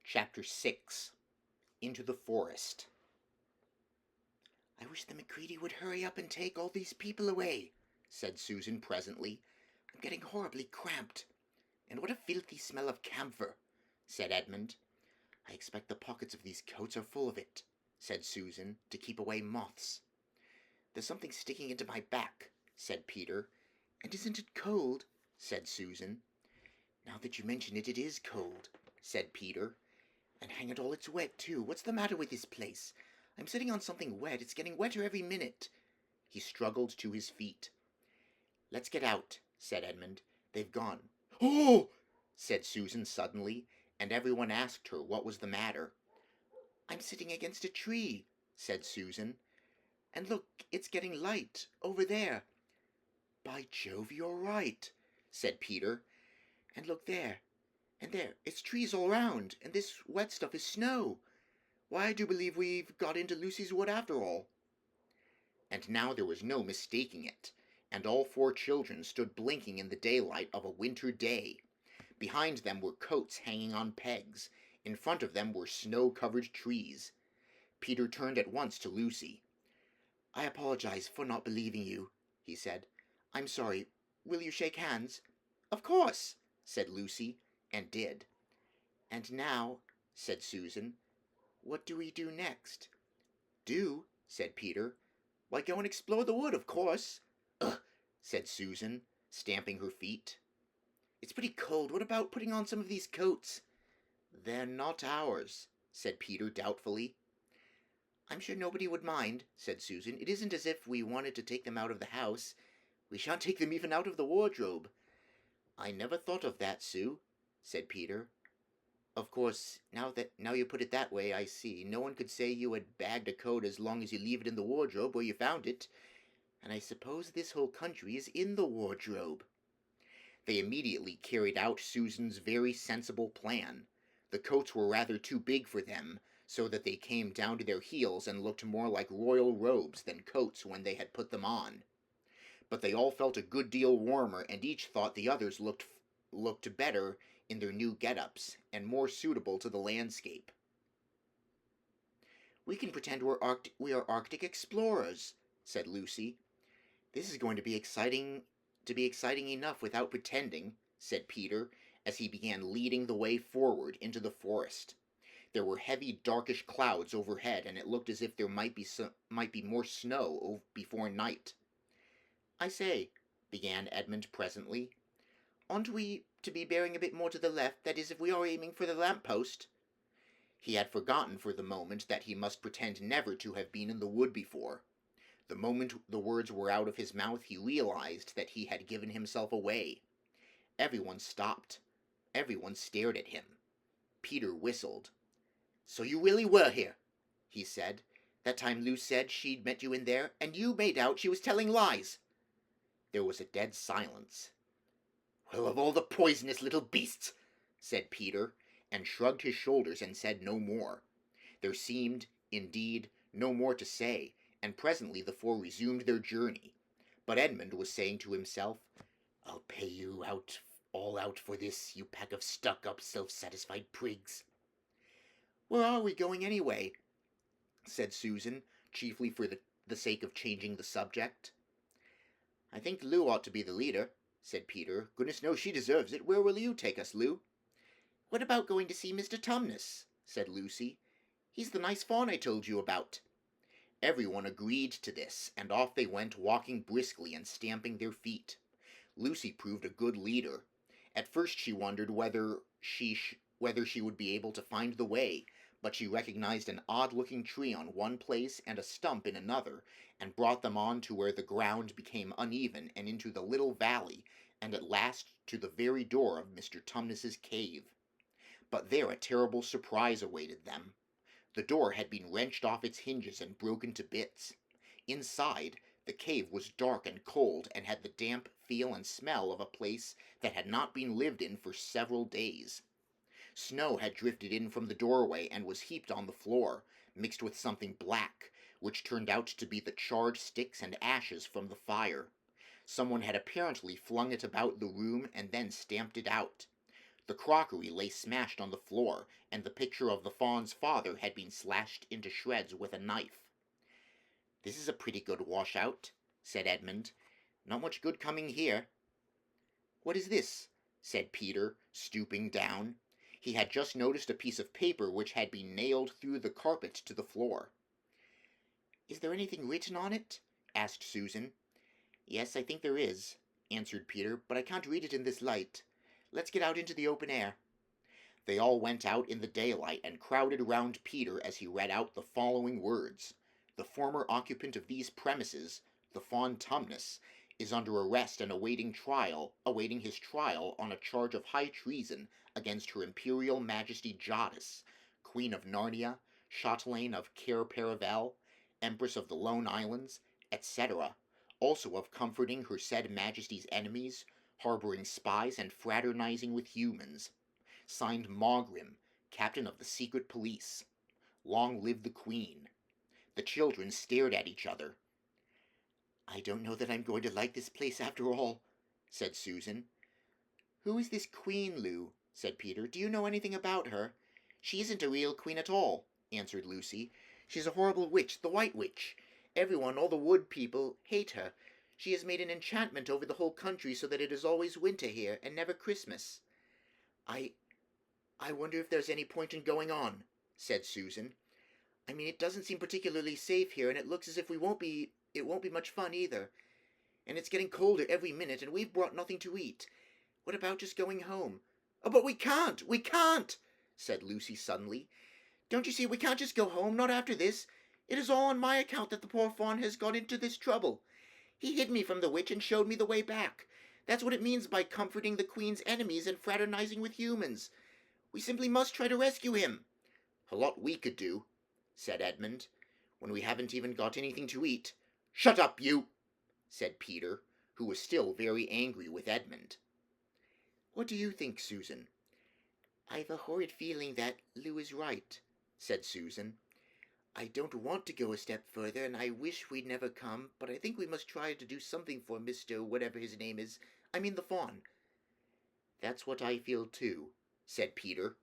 Chapter 6. Into the Forest. "I wish the McCready would hurry up and take all these people away," said Susan presently. "I'm getting horribly cramped. And what a filthy smell of camphor," said Edmund. "I expect the pockets of these coats are full of it," said Susan, "to keep away moths." "There's something sticking into my back," said Peter. "And isn't it cold?" said Susan. "Now that you mention it, it is cold," said Peter. "And hang it all, it's wet, too. What's the matter with this place? I'm sitting on something wet. It's getting wetter every minute." He struggled to his feet. "Let's get out," said Edmund. "They've gone." "Oh!" said Susan suddenly, and everyone asked her what was the matter. "I'm sitting against a tree," said Susan. "And look, it's getting light, over there." "By Jove, you're right," said Peter. "And look there. And there, it's trees all round, and this wet stuff is snow. Why, I do believe we've got into Lucy's wood after all." And now there was no mistaking it, and all four children stood blinking in the daylight of a winter day. Behind them were coats hanging on pegs. In front of them were snow-covered trees. Peter turned at once to Lucy. "I apologize for not believing you," he said. "I'm sorry. Will you shake hands?" "Of course," said Lucy, and did. "And now," said Susan, "what do we do next?" "Do?" said Peter. "Why, go and explore the wood, of course." "Ugh!" said Susan, stamping her feet. "It's pretty cold. What about putting on some of these coats?" "They're not ours," said Peter doubtfully. "I'm sure nobody would mind," said Susan. "It isn't as if we wanted to take them out of the house. We shan't take them even out of the wardrobe." "I never thought of that, Sue," said Peter. "Of course, now you put it that way, I see. No one could say you had bagged a coat as long as you leave it in the wardrobe where you found it. And I suppose this whole country is in the wardrobe." They immediately carried out Susan's very sensible plan. The coats were rather too big for them, so that they came down to their heels and looked more like royal robes than coats when they had put them on. But they all felt a good deal warmer, and each thought the others looked better in their new get-ups, and more suitable to the landscape. "We can pretend we are Arctic explorers," said Lucy. "This is going to be exciting enough without pretending," said Peter, as he began leading the way forward into the forest. There were heavy darkish clouds overhead, and it looked as if there might be more snow before night. "I say," began Edmund presently, "oughtn't we to be bearing a bit more to the left, that is, if we are aiming for the lamp-post?" He had forgotten for the moment that he must pretend never to have been in the wood before. The moment the words were out of his mouth he realized that he had given himself away. Everyone stopped. Everyone stared at him. Peter whistled. "So you really were here," he said. "That time Lou said she'd met you in there, and you made out she was telling lies." There was a dead silence. "Well, of all the poisonous little beasts," said Peter, and shrugged his shoulders and said no more. There seemed, indeed, no more to say, and presently the four resumed their journey. But Edmund was saying to himself, "I'll pay you all out for this, you pack of stuck-up, self-satisfied prigs." "Where are we going anyway?" said Susan, chiefly for the sake of changing the subject. "I think Lou ought to be the leader," said Peter. "Goodness knows she deserves it. Where will you take us, Lou?" "What about going to see Mr. Tumnus?" said Lucy. "He's the nice fawn I told you about." Everyone agreed to this, and off they went, walking briskly and stamping their feet. Lucy proved a good leader. At first she wondered whether she would be able to find the way, but she recognized an odd-looking tree on one place and a stump in another, and brought them on to where the ground became uneven and into the little valley, and at last to the very door of Mr. Tumnus's cave. But there a terrible surprise awaited them. The door had been wrenched off its hinges and broken to bits. Inside, the cave was dark and cold, and had the damp feel and smell of a place that had not been lived in for several days. Snow had drifted in from the doorway and was heaped on the floor, mixed with something black, which turned out to be the charred sticks and ashes from the fire. Someone had apparently flung it about the room and then stamped it out. The crockery lay smashed on the floor, and the picture of the fawn's father had been slashed into shreds with a knife. "This is a pretty good washout," said Edmund. "Not much good coming here." "What is this?" said Peter, stooping down. He had just noticed a piece of paper which had been nailed through the carpet to the floor. "Is there anything written on it?" asked Susan. "Yes, I think there is," answered Peter, "but I can't read it in this light. Let's get out into the open air." They all went out in the daylight and crowded round Peter as he read out the following words. "The former occupant of these premises, the Fawn Tumnus, is under arrest and awaiting his trial on a charge of high treason against Her Imperial Majesty Jadis, Queen of Narnia, Chatelaine of Cair Paravel, Empress of the Lone Islands, etc., also of comforting her said Majesty's enemies, harboring spies and fraternizing with humans. Signed Mogrim, Captain of the Secret Police. Long live the Queen." The children stared at each other. "I don't know that I'm going to like this place after all," said Susan. "Who is this Queen, Lou?" said Peter. "Do you know anything about her?" "She isn't a real queen at all," answered Lucy. "She's a horrible witch, the White Witch. Everyone, all the wood people, hate her. She has made an enchantment over the whole country so that it is always winter here, and never Christmas." I wonder if there's any point in going on," said Susan. "I mean, it doesn't seem particularly safe here, and it looks as if it won't be much fun either. And it's getting colder every minute, and we've brought nothing to eat. What about just going home?" "Oh, but we can't," said Lucy suddenly. "Don't you see, we can't just go home, not after this. It is all on my account that the poor fawn has got into this trouble. He hid me from the witch and showed me the way back. That's what it means by comforting the Queen's enemies and fraternizing with humans. We simply must try to rescue him." "A lot we could do," said Edmund, "when we haven't even got anything to eat." "Shut up, you!" said Peter, who was still very angry with Edmund. "What do you think, Susan?" "I've a horrid feeling that Lou is right," said Susan. "I don't want to go a step further, and I wish we'd never come, but I think we must try to do something for Mr. whatever his name is. I mean the fawn." "That's what I feel too," said Peter.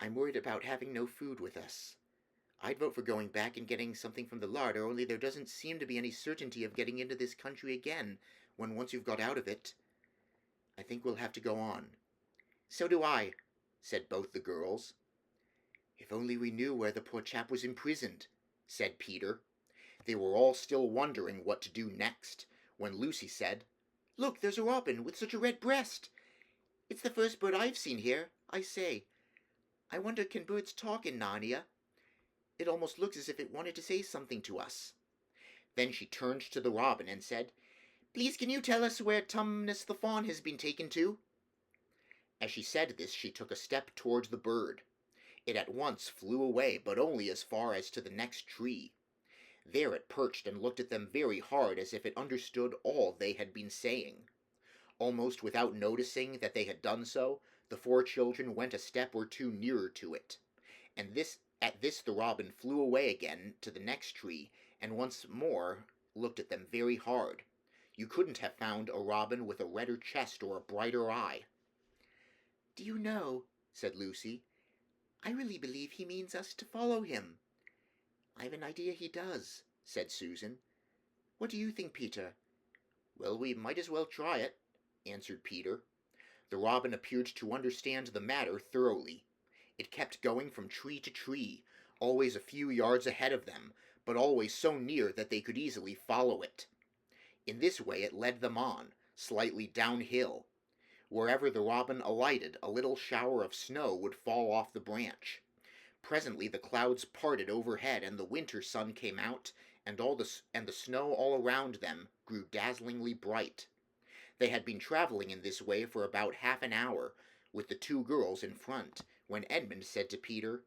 "I'm worried about having no food with us. I'd vote for going back and getting something from the larder, only there doesn't seem to be any certainty of getting into this country again when once you've got out of it. I think we'll have to go on." "So do I," said both the girls. "If only we knew where the poor chap was imprisoned," said Peter. They were all still wondering what to do next, when Lucy said, "Look, there's a robin with such a red breast. It's the first bird I've seen here. I say, I wonder, can birds talk in Narnia? It almost looks as if it wanted to say something to us." Then she turned to the robin and said, "Please, can you tell us where Tumnus the fawn has been taken to?" As she said this, she took a step towards the bird. It at once flew away, but only as far as to the next tree. There it perched and looked at them very hard, as if it understood all they had been saying. Almost without noticing that they had done so, the 4 children went a step or 2 nearer to it, and at this the robin flew away again to the next tree, and once more looked at them very hard. You couldn't have found a robin with a redder chest or a brighter eye. "Do you know," said Lucy, "I really believe he means us to follow him." "I've an idea he does," said Susan. "What do you think, Peter?" "Well, we might as well try it," answered Peter. The robin appeared to understand the matter thoroughly. It kept going from tree to tree, always a few yards ahead of them, but always so near that they could easily follow it. In this way it led them on, slightly downhill. Wherever the robin alighted, a little shower of snow would fall off the branch. Presently the clouds parted overhead, and the winter sun came out, and the snow all around them grew dazzlingly bright. They had been traveling in this way for about half an hour, with the 2 girls in front, when Edmund said to Peter,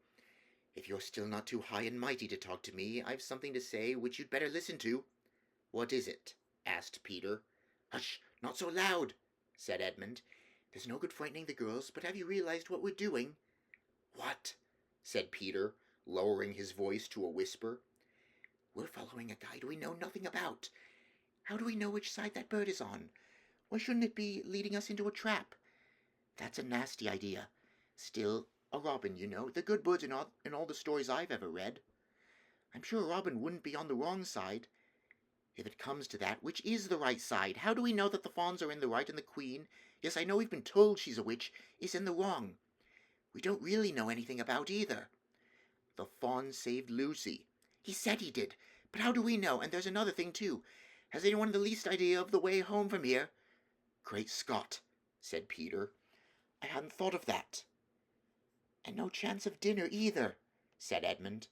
"If you're still not too high and mighty to talk to me, I've something to say which you'd better listen to." "What is it?" asked Peter. "Hush, not so loud," said Edmund. "There's no good frightening the girls, but have you realized what we're doing?" "What?" said Peter, lowering his voice to a whisper. "We're following a guide we know nothing about. How do we know which side that bird is on? Why shouldn't it be leading us into a trap? That's a nasty idea. Still, a robin, you know, the good birds in all the stories I've ever read. I'm sure a robin wouldn't be on the wrong side. If it comes to that, which is the right side? How do we know that the fawns are in the right and the queen, yes, I know we've been told she's a witch, is in the wrong? We don't really know anything about either. The fawn saved Lucy. He said he did, but how do we know? And there's another thing, too. Has anyone the least idea of the way home from here? Great Scott, said Peter. I hadn't thought of that. And no chance of dinner either, said Edmund.